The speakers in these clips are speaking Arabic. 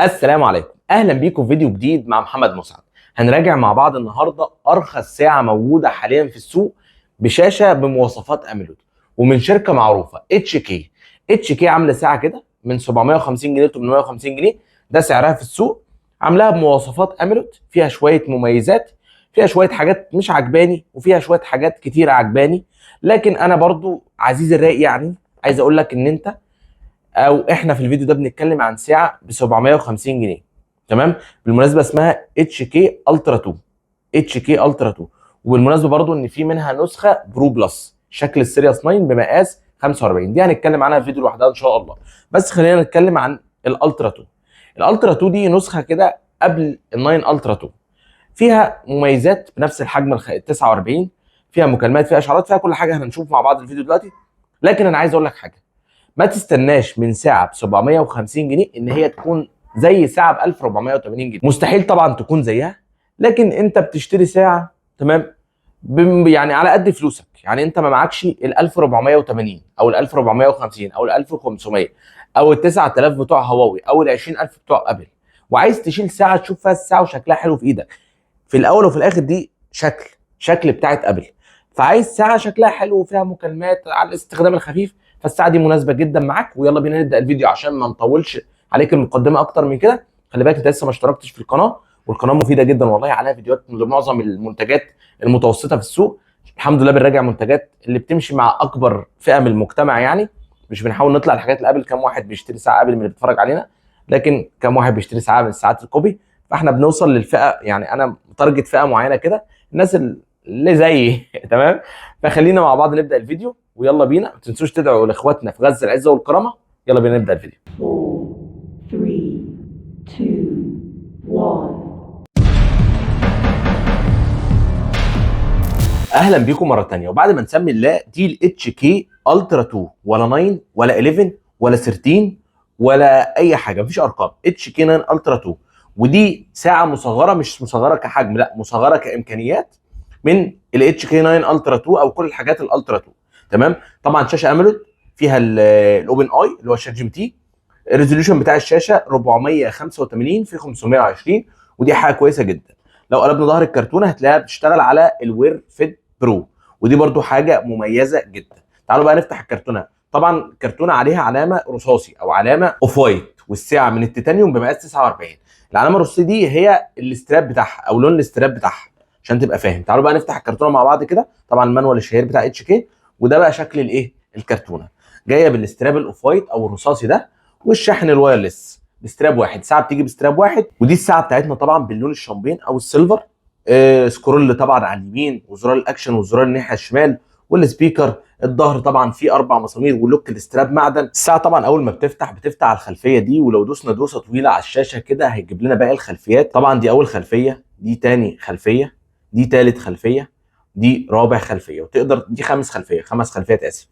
السلام عليكم، اهلا بيكم في فيديو جديد مع محمد مسعد. هنراجع مع بعض النهارده ارخص ساعه موجوده حاليا في السوق بشاشه بمواصفات اميلود ومن شركه معروفه اتش كي. عامله ساعه كده من 750 جنيه ل 850 جنيه. ده سعرها في السوق. عاملاها بمواصفات اميلود، فيها شويه مميزات، فيها شويه حاجات مش عجباني وفيها شويه حاجات كتير عجباني. لكن انا برضو عزيز الراي، يعني عايز اقول لك ان انت او احنا في الفيديو ده بنتكلم عن ساعه ب 750 جنيه. تمام. بالمناسبه اسمها اتش كي الترا 2. وبالمناسبه برضو ان في منها نسخه برو بلس شكل السيريس 9 بمقاس 45. دي هنتكلم عنها في فيديو لوحدها ان شاء الله. بس خلينا نتكلم عن الالترا 2. الالترا 2 دي نسخه كده قبل ال9 الترا 2. فيها مميزات بنفس الحجم ال 49، فيها مكالمات، فيها اشعارات، فيها كل حاجه هنشوف مع بعض الفيديو دلوقتي. لكن انا عايز اقول لك حاجه، ما تستناش من ساعه ب 750 جنيه ان هي تكون زي ساعه ب 1480 جنيه. مستحيل طبعا تكون زيها. لكن انت بتشتري ساعه، تمام، يعني على قد فلوسك. يعني انت ما معكش ال 1480 او ال 1450 او ال 1500 او ال 9000 بتوع هواوي او ال 20000 بتوع ابل، وعايز تشيل ساعه تشوف فيها الساعه وشكلها حلو في ايدك. في الاول وفي الاخر دي شكل بتاعت ابل. فعايز ساعه شكلها حلو وفيها مكالمات على الاستخدام الخفيف، فالساعه دي مناسبه جدا معاك. ويلا بينا نبدا الفيديو عشان ما نطولش عليك المقدمه اكتر من كده. خلي بالك انت لسه ما اشتركتش في القناه، والقناه مفيده جدا والله، عليها فيديوهات لمعظم المنتجات المتوسطه في السوق. الحمد لله بنراجع منتجات اللي بتمشي مع اكبر فئه من المجتمع، يعني مش بنحاول نطلع الحاجات الابل. كام واحد بيشتري ساعه ابل من اللي بيتفرج علينا؟ لكن كام واحد بيشتري ساعه من الساعات الكوبي؟ فاحنا بنوصل للفئه، يعني انا تارجت فئه معينه كده، الناس اللي زيي تمام. فخلينا مع بعض نبدا الفيديو، ويلا بينا. ما تنسوش تدعوا لاخواتنا في غزه العزه والكرامه. يلا بينا نبدا الفيديو. 4 3 2 1 اهلا بيكم مره ثانيه. وبعد ما نسمي الله، دي الاتش كي الترا 2، ولا 9 ولا 11 ولا 13 ولا اي حاجه، مفيش ارقام. اتش كي 9 الترا 2. ودي ساعه مصغره، مش مصغره كحجم، لا مصغره كامكانيات من الاتش كي 9 الترا 2 او كل الحاجات الالترا 2. تمام. طبعا شاشه اموليد، فيها الاوبن اي اللي هو الشات جي بي تي. الريزوليوشن بتاع الشاشه 485 في 520، ودي حاجه كويسه جدا. لو قلبنا ظهر الكرتونه هتلاقيها بتشتغل على الوير فيت برو، ودي برضو حاجه مميزه جدا. تعالوا بقى نفتح الكرتونه. طبعا الكرتونه عليها علامه رصاصي او علامه اوف وايت، والسعه من التيتانيوم بمقاس 49. العلامه الرصاصي دي هي الاستراب بتاعها او لون الاستراب بتاعها، عشان تبقى فاهم. تعالوا بقى نفتح الكرتونه مع بعض كده. طبعا المانوال الشهير بتاع اتش كي. وده بقى شكل الايه، الكرتونه جايه بالاستراب الاوف وايت او الرصاصي ده، والشاحن الوايرلس بستراب واحد. ساعه بتيجي بستراب واحد. ودي الساعه بتاعتنا طبعا باللون الشامبين او السيلفر. سكرول طبعا على اليمين، وزرار الاكشن وزرار الناحيه الشمال، والسبيكر. الظهر طبعا فيه 4 مسامير، ولوك الاستراب معدن. الساعه طبعا اول ما بتفتح على الخلفيه دي، ولو دوسنا دوسه طويله على الشاشه كده هيجيب لنا باقي الخلفيات. طبعا دي اول خلفيه، دي تاني خلفيه، دي تالت خلفيه، دي رابع خلفيه، وتقدر دي خمس خلفيات اسف.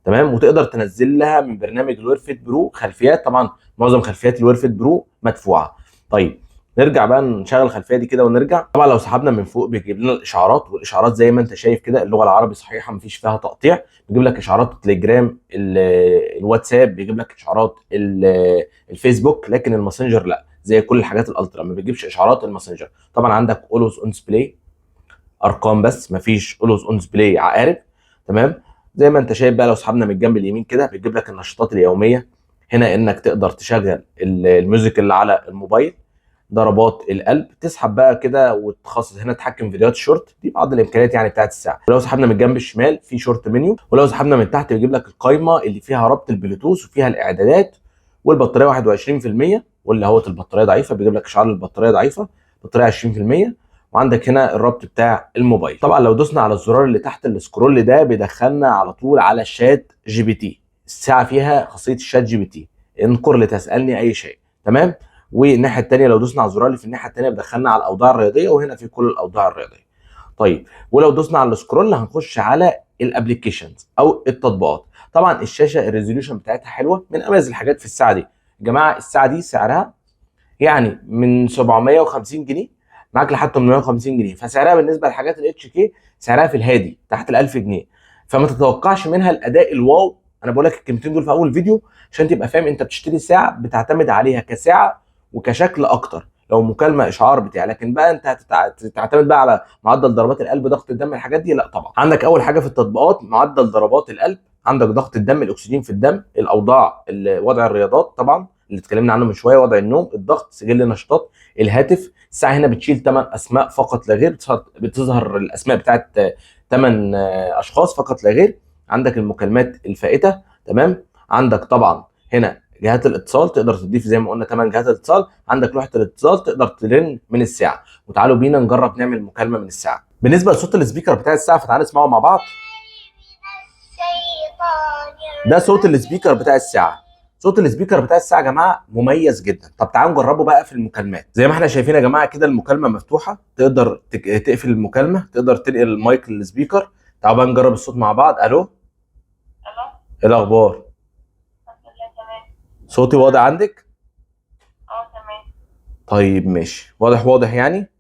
تمام. وتقدر تنزل لها من برنامج الويرفيت برو خلفيات. طبعا معظم خلفيات الويرفيت برو مدفوعه. طيب نرجع بقى نشغل الخلفيه دي كده ونرجع. طبعا لو سحبنا من فوق بيجيب لنا الاشعارات، والاشعارات زي ما انت شايف كده اللغه العربي صحيحه مفيش فيها تقطيع. بيجيب لك اشعارات التليجرام، الواتساب، بيجيب لك اشعارات الفيسبوك. لكن الماسنجر لا، زي كل الحاجات الالترا ما بيجيبش اشعارات الماسنجر. طبعا عندك اولوز اون ديسبلاي، ارقام بس مفيش اولوز اون ديسبلاي عقارب. تمام. زي ما انت شايف بقى، لو سحبنا من الجنب اليمين كده بيجيب لك النشاطات اليوميه. هنا انك تقدر تشغل الميوزك اللي على الموبايل، ضربات القلب. تسحب بقى كده وتخصص هنا تحكم فيديوهات شورت. دي بعض الامكانيات يعني بتاعت الساعه. ولو سحبنا من الجنب الشمال في شورت منيو. ولو سحبنا من تحت بيجيب لك القائمه اللي فيها ربط البلوتوث وفيها الاعدادات. والبطاريه 21%، واللي هو البطاريه ضعيفه بيجيب لك اشعار البطاريه ضعيفه، بطاريه 20%. وعندك هنا الربط بتاع الموبايل. طبعا لو دوسنا على الزرار اللي تحت السكرول ده بيدخلنا على طول على الشات جي بي تي. الساعه فيها خاصيه الشات جي بي تي، انقر لتسالني اي شيء. تمام. والناحيه الثانيه لو دوسنا على الزرار اللي في الناحيه الثانيه بدخلنا على الاوضاع الرياضيه، وهنا في كل الاوضاع الرياضيه. طيب ولو دوسنا على السكرول هنخش على الابلكيشنز او التطبيقات. طبعا الشاشه الريزوليوشن بتاعتها حلوه، من اميز الحاجات في الساعه دي. يا جماعه الساعه دي سعرها يعني من 750 جنيه معاك لحد 850 جنيه، فسعرها بالنسبه للحاجات الاتش كي سعرها في الهادي تحت ال 1000 جنيه. فما تتوقعش منها الاداء الواو. انا بقول لك الكلمتين دول في اول فيديو عشان تبقى فاهم انت بتشتري ساعه بتعتمد عليها كساعه وكشكل اكتر لو مكالمه اشعار بتاع. لكن بقى انت هتعتمد بقى على معدل ضربات القلب، ضغط الدم، الحاجات دي لا طبعا. عندك اول حاجه في التطبيقات معدل ضربات القلب، عندك ضغط الدم، الاكسجين في الدم، الاوضاع، وضع الرياضات طبعا اللي اتكلمنا عنه من شويه، وضع النوم، الضغط، سجل النشاطات، الهاتف. الساعه هنا بتشيل 8 اسماء فقط لا غير، بتظهر الاسماء بتاعت 8 اشخاص فقط لا غير. عندك المكالمات الفائته، تمام. عندك طبعا هنا جهات الاتصال، تقدر تضيف زي ما قلنا 8 جهات اتصال. عندك لوحه الاتصال تقدر ترن من الساعه. وتعالوا بينا نجرب نعمل مكالمه من الساعه. بالنسبه لصوت السبيكر بتاع الساعه فتعالوا نسمعه مع بعض. ده صوت السبيكر بتاع الساعه. صوت السبيكر بتاع الساعه يا جماعه مميز جدا. طب تعالوا نجربه بقى في المكالمات. زي ما احنا شايفين يا جماعه كده المكالمه مفتوحه، تقدر تقفل المكالمه، تقدر تنقل المايك للسبيكر. تعالوا بقى نجرب الصوت مع بعض. الو، الو، ايه الاخبار؟ الحمد لله تمام. صوتي واضح عندك؟ تمام. طيب ماشي، واضح يعني.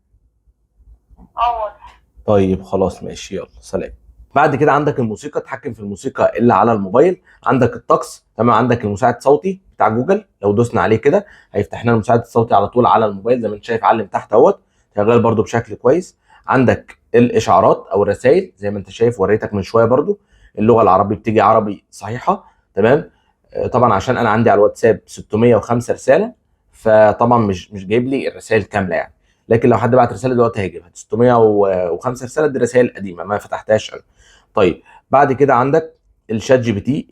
واضح. طيب خلاص ماشي، يلا سلام. بعد كده عندك الموسيقى، تحكم في الموسيقى اللي على الموبايل. عندك الطقس، تمام. عندك المساعد صوتي بتاع جوجل، لو دوسنا عليه كده هيفتح لنا المساعد الصوتي على طول على الموبايل زي ما انت شايف، علم تحت اهوت، شغال برده بشكل كويس. عندك الاشعارات او الرسائل زي ما انت شايف، وريتك من شويه برده اللغه العربيه بتيجي عربي صحيحه، تمام. طبعا عشان انا عندي على الواتساب 605 رساله، فطبعا مش جايب لي الرسائل كامله يعني. لكن لو حد بعت رساله دلوقتي هيجيبها 605 رساله، دي رسائل قديمه ما فتحتهاش انا. طيب بعد كده عندك الشات جي بي تي،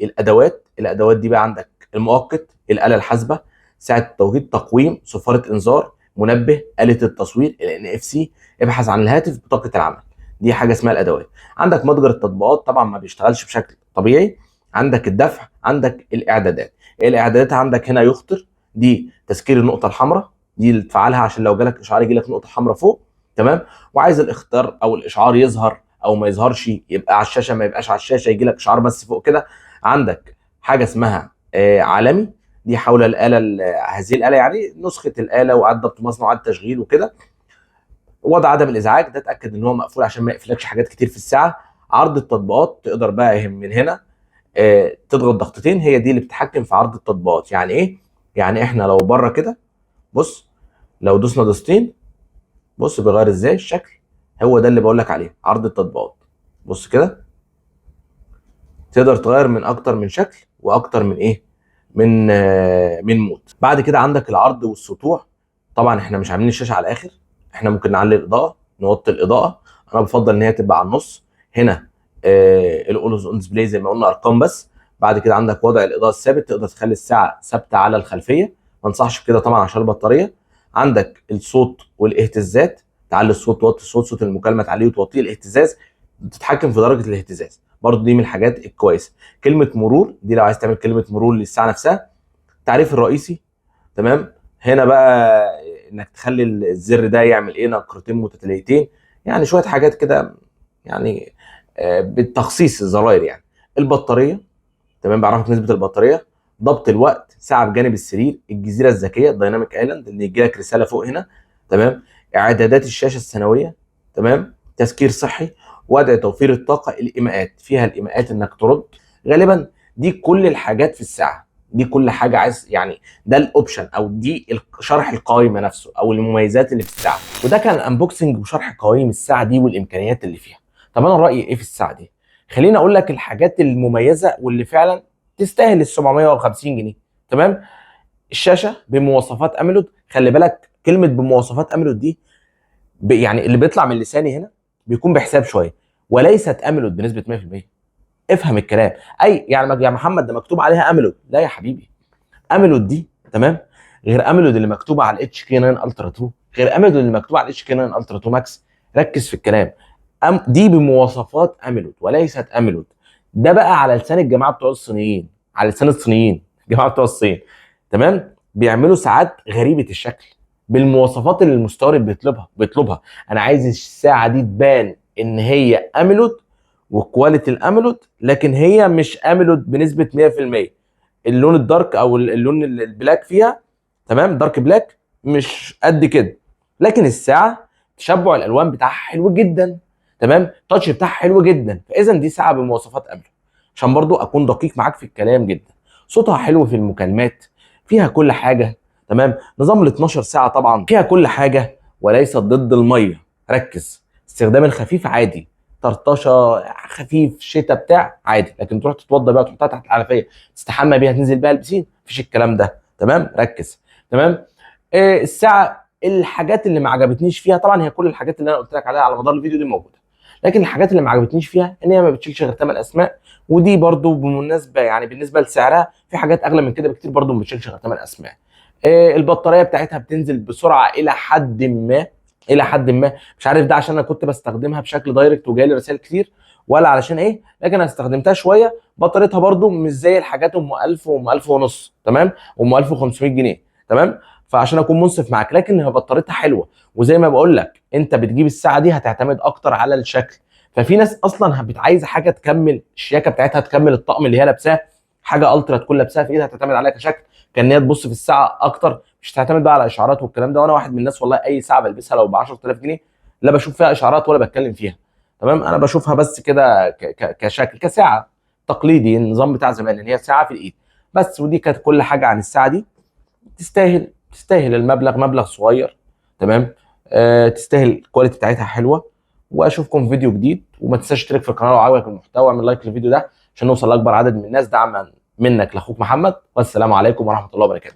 الادوات دي بقى عندك المؤقت، الاله الحاسبه، ساعه التوقيت، تقويم، صفاره انذار، منبه، آلة التصوير، NFC، ابحث عن الهاتف، بطاقه العمل. دي حاجه اسمها الادوات. عندك متجر التطبيقات، طبعا ما بيشتغلش بشكل طبيعي. عندك الدفع، عندك الاعدادات عندك هنا يخطر، دي تسكير النقطه الحمراء، دي اللي تفعلها عشان لو جالك اشعار يجي لك نقطه حمراء فوق، تمام. وعايز الاخطار او الاشعار يظهر او ما يظهرش، يبقى على الشاشه ما يبقاش على الشاشه، يجي لك اشعار بس فوق كده. عندك حاجه اسمها عالمي، دي حول الاله، هذه الاله يعني نسخه الاله وعد ضبط مصنع وعد تشغيل وكده. وضع عدم الازعاج، ده اتاكد ان هو مقفول عشان ما يقفلكش حاجات كتير في الساعه. عرض التطبيقات، تقدر بقى من هنا تضغط ضغطتين، هي دي اللي بتتحكم في عرض التطبيقات. يعني ايه؟ يعني احنا لو بره كده، بص، لو دوسنا دوستين، بص بيغير ازاي الشكل. هو ده اللي بقول لك عليه عرض التطبيقات. بص كده، تقدر تغير من اكتر من شكل واكتر من ايه، من مود. بعد كده عندك العرض والسطوع. طبعا احنا مش عاملين الشاشه على الاخر، احنا ممكن نعلي الاضاءه، نوطي الاضاءه. انا بفضل ان هي تبقى على النص. هنا الاولوز اون ديسبلاي زي ما قلنا ارقام بس. بعد كده عندك وضع الاضاءه الثابت، تقدر تخلي الساعه ثابته على الخلفيه. ما انصحش بكده طبعا عشان البطاريه. عندك الصوت والاهتزازات، تعلي الصوت توطي الصوت، صوت المكالمه تعليه وتوطيه. الاهتزاز تتحكم في درجه الاهتزاز، برضه دي من الحاجات الكويسه. كلمه مرور، دي لو عايز تعمل كلمه مرور للساعه نفسها. التعريف الرئيسي، تمام. هنا بقى انك تخلي الزر ده يعمل ايه، نقرتين متتاليتين، يعني شويه حاجات كده يعني بالتخصيص الزراير يعني. البطاريه، تمام، بعرفك نسبه البطاريه. ضبط الوقت، ساعه بجانب السرير، الجزيره الذكيه، الدايناميك ايلاند اللي يجي لك رساله فوق هنا، تمام. اعدادات الشاشه السنويه، تمام. تذكير صحي، وضع توفير الطاقه، الايماءات، فيها الايماءات انك ترد. غالبا دي كل الحاجات في الساعه، دي كل حاجه عايز يعني، ده الاوبشن او دي شرح القائمه نفسه او المميزات اللي في الساعه. وده كان انبوكسنج وشرح قوائم الساعه دي والامكانيات اللي فيها. طب انا رايي ايه في الساعه دي؟ خليني اقول لك الحاجات المميزه واللي فعلا تستاهل ال 750 جنيه، تمام. الشاشه بمواصفات اميلود، خلي بالك كلمه بمواصفات اميلود دي يعني اللي بيطلع من لساني هنا بيكون بحساب شويه، وليست اميلود بنسبه 100%. افهم الكلام. اي يعني يا محمد ده مكتوب عليها اميلود، لا يا حبيبي، اميلود دي تمام غير اميلود اللي مكتوبه على الاتش كي 9 الترا 2، غير اميلود اللي مكتوبه على الاتش كي 9 الترا 2 ماكس. ركز في الكلام. دي بمواصفات اميلود وليست اميلود. ده بقى على لسان الجماعه بتوع الصينيين، على لسان الصينيين الجماعه بتوع الصين، تمام. بيعملوا ساعات غريبه الشكل بالمواصفات اللي المستورد بيطلبها. انا عايز الساعه دي تبان ان هي اميلود وكواليتي الاميلود، لكن هي مش اميلود بنسبه 100%. اللون الدارك او اللون البلاك فيها، تمام، دارك بلاك، مش قد كده. لكن الساعه تشبع الالوان بتاعها حلو جدا، تمام، التاتش بتاعها حلو جدا. فاذا دي ساعه بمواصفات اميلود، عشان برضو اكون دقيق معاك في الكلام جدا. صوتها حلو في المكالمات، فيها كل حاجه، تمام. نظام ال 12 ساعه طبعا فيها كل حاجه وليست ضد الميه. ركز، استخدام الخفيف عادي، طرطشه خفيف شتاء بتاع عادي، لكن تروح تتوضى بيها وتحطها تحت الحنفيه تستحمى بيها تنزل بيها البسين، مفيش الكلام ده. تمام، ركز. تمام. الساعه، الحاجات اللي ما عجبتنيش فيها طبعا هي كل الحاجات اللي انا قلت لك عليها على مدار الفيديو دي موجوده، لكن الحاجات اللي ما عجبتنيش فيها ان هي ما بتشيلش غير 8 اسماء، ودي برضو بالمناسبه يعني بالنسبه لسعرها في حاجات اغلى من كده بكتير برضو ما بتشيلش غير 8 اسماء. البطاريه بتاعتها بتنزل بسرعه الى حد ما، الى حد ما. مش عارف ده عشان انا كنت بستخدمها بشكل دايركت وجاي لي رسائل كتير ولا علشان ايه، لكن انا استخدمتها شويه. بطاريتها برضو مش زي الحاجات ام 1000 وام 1000 ونص، تمام، ام 1500 جنيه. تمام. فعشان اكون منصف معاك، لكن هي بطاريتها حلوه، وزي ما بقول لك انت بتجيب الساعه دي هتعتمد اكتر على الشكل. ففي ناس اصلا عايزه حاجه تكمل الشياكه بتاعتها، تكمل الطقم اللي هي لابساه، حاجه الترا تكون لابساها في ايدها تعتمد عليها كشكل، كان هي تبص في الساعه اكتر، مش تعتمد بقى على اشعارات والكلام ده. وانا واحد من الناس والله اي ساعه بلبسها لو ب 10000 جنيه لا بشوف فيها اشعارات ولا بتكلم فيها. تمام. انا بشوفها بس كده كشكل، كساعه تقليدي، النظام بتاع زمان ان هي ساعه في الايد بس. ودي كانت كل حاجه عن الساعه دي. تستاهل المبلغ، مبلغ صغير. تمام. تستاهل، الكواليتي بتاعتها حلوه. واشوفكم في فيديو جديد، وما تنساش تشترك في القناه لو عجبك المحتوى، واعمل لايك للفيديو ده عشان نوصل لاكبر عدد من الناس. دعما منك لاخوك محمد، والسلام عليكم ورحمه الله وبركاته.